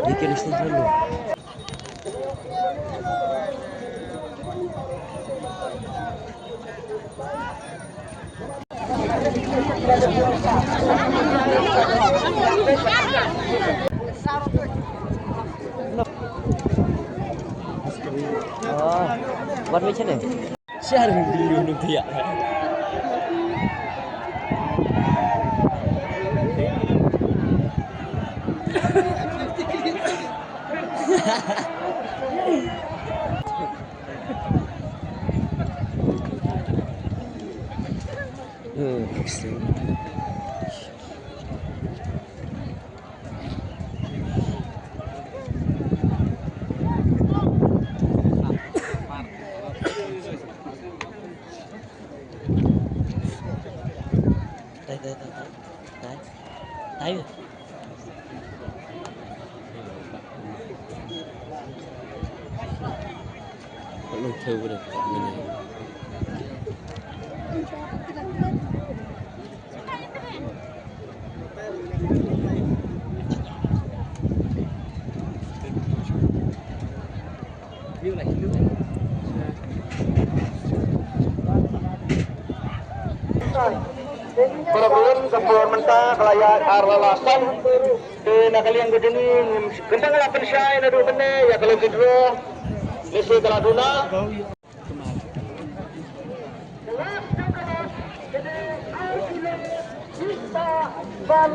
Bikin istri dulu. Oh, buat macam ni? Siapa yang dulu nanti ya? Ekstrim. Tayo. Ano tayo ulit? Kurang sebuah mentah kelayak arlalasan di nakalian gedeni gendang lapan syai nadu bende ya kalau gedro lesi kaladuna Ban